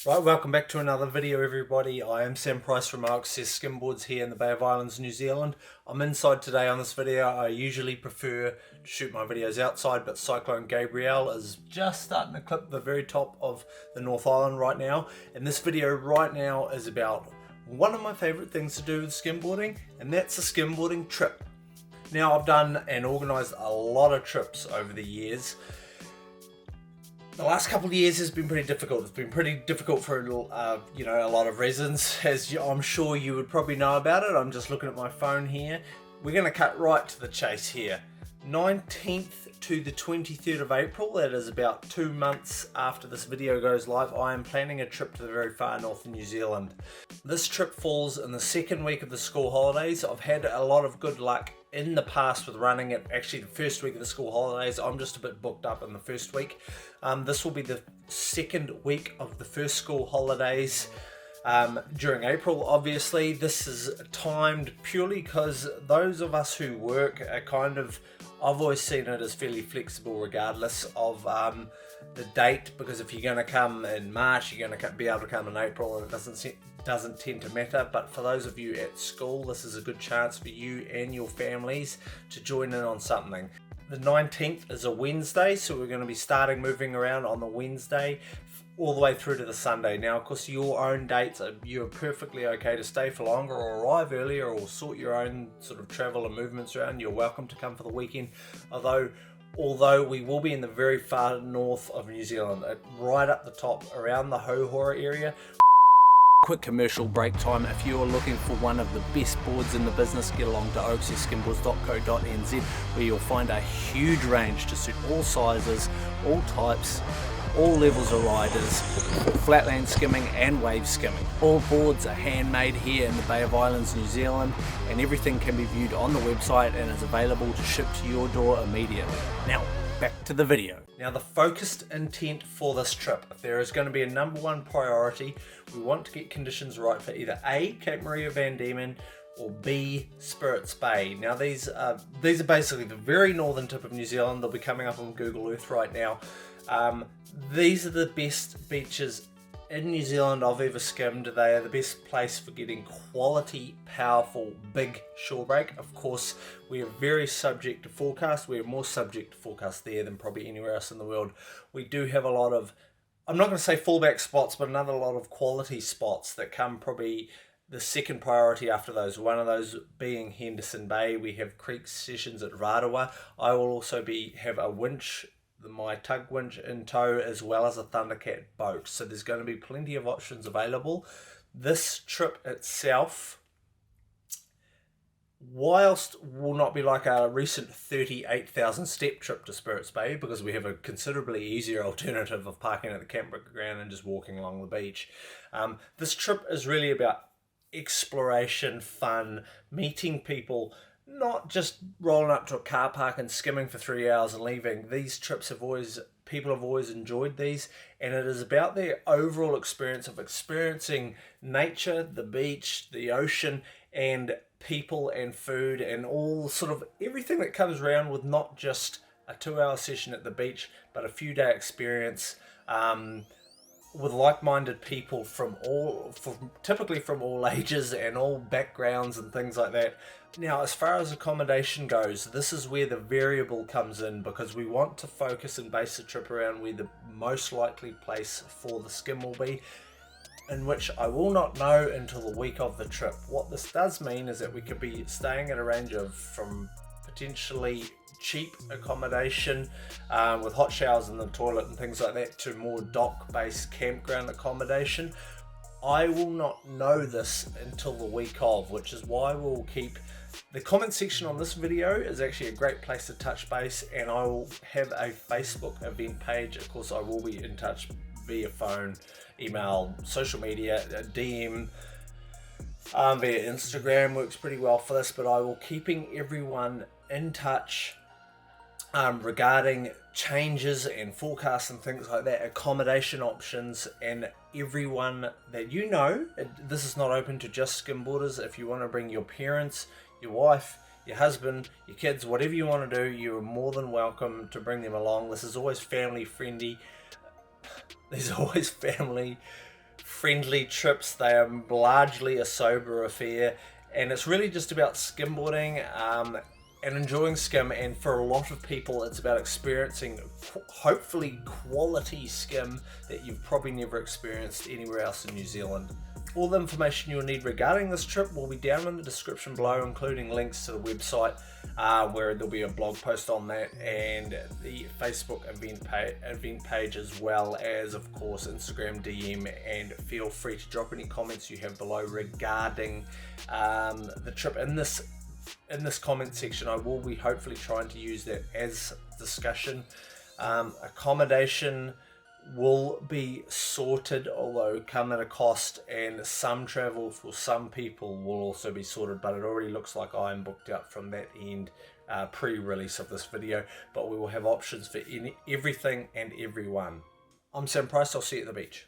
Right, welcome back to another video everybody. I am Sam Price from Access Skimboards here in the Bay of Islands, New Zealand. I'm inside today on this video. I usually prefer to shoot my videos outside, but Cyclone Gabrielle is just starting to clip the very top of the North Island right now. And this video right now is about one of my favourite things to do with skimboarding, and that's a skimboarding trip. Now, I've done and organised a lot of trips over the years. The last couple of years has been pretty difficult. It's been pretty difficult for a lot of reasons, as I'm sure you would probably know about it. I'm just looking at my phone here. We're going to cut right to the chase here. 19th to the 23rd of April, that is about 2 months after this video goes live, I am planning a trip to the very far north of New Zealand. This trip falls in the second week of the school holidays. I've had a lot of good luck in the past with running it. Actually, the first week of the school holidays, I'm just a bit booked up in the first week. This will be the second week of the first school holidays during April. Obviously, this is timed purely because those of us who work are I've always seen it as fairly flexible regardless of the date, because if you're going to come in March, you're going to be able to come in April, and it doesn't tend to matter. But for those of you at school, this is a good chance for you and your families to join in on something. The 19th is a Wednesday, so we're going to be starting moving around on the Wednesday all the way through to the Sunday. Now, of course, your own dates, you're perfectly okay to stay for longer or arrive earlier or sort your own sort of travel and movements around. You're welcome to come for the weekend, although we will be in the very far north of New Zealand, right up the top around the Hohora area. Quick commercial break time. If you're looking for one of the best boards in the business, get along to accesskimboards.co.nz, where you'll find a huge range to suit all sizes, all types, all levels of riders, flatland skimming and wave skimming. All boards are handmade here in the Bay of Islands, New Zealand, and everything can be viewed on the website and is available to ship to your door immediately. Now, back to the video. Now, the focused intent for this trip, if there is going to be a number one priority, we want to get conditions right for either A, Cape Maria Van Diemen, or B, Spirits Bay. Now, these are basically the very northern tip of New Zealand. They'll be coming up on Google Earth right now. These are the best beaches in New Zealand I've ever skimmed. They are the best place for getting quality, powerful, big shore break. Of course, we are very subject to forecast. We are more subject to forecast there than probably anywhere else in the world. We do have a lot of, I'm not going to say fallback spots, but another lot of quality spots that come probably the second priority after those. One of those being Henderson Bay. We have creek sessions at Rātawa. I will also have a winch, my tug winch in tow, as well as a Thundercat boat. So there's going to be plenty of options available. This trip itself, whilst will not be like a recent 38,000 step trip to Spirits Bay, because we have a considerably easier alternative of parking at the campground and just walking along the beach. This trip is really about exploration, fun, meeting people, not just rolling up to a car park and skimming for 3 hours and leaving. These trips people have always enjoyed these, and it is about their overall experience of experiencing nature, the beach, the ocean, and people and food and all sort of everything that comes around with not just a 2-hour session at the beach, but a few-day experience with like-minded people typically from all ages and all backgrounds and things like that. Now, as far as accommodation goes, this is where the variable comes in, because we want to focus and base the trip around where the most likely place for the skim will be, in which I will not know until the week of the trip. What this does mean is that we could be staying at a range of from potentially cheap accommodation with hot showers in the toilet and things like that, to more dock-based campground accommodation. I will not know this until the week of, which is why we'll keep the comment section on this video is actually a great place to touch base, and I will have a Facebook event page. Of course, I will be in touch via phone, email, social media, DM, via Instagram works pretty well for this, but I will keeping everyone in touch regarding changes and forecasts and things like that, accommodation options, and everyone that you know. This is not open to just skimboarders. If you want to bring your parents, your wife, your husband, your kids, whatever you want to do, you are more than welcome to bring them along. This is always family friendly. There's always family friendly trips. They are largely a sober affair, and it's really just about skimboarding and enjoying skim. And for a lot of people, it's about experiencing hopefully quality skim that you've probably never experienced anywhere else in New Zealand. All the information you'll need regarding this trip will be down in the description below, including links to the website where there'll be a blog post on that, and the Facebook event page, as well as, of course, Instagram DM. And feel free to drop any comments you have below regarding the trip in this comment section. I will be hopefully trying to use that as discussion. Accommodation will be sorted, although come at a cost, and some travel for some people will also be sorted, but it already looks like I'm booked out from that end pre-release of this video. But we will have options for everything and everyone. I'm Sam Price. I'll see you at the beach.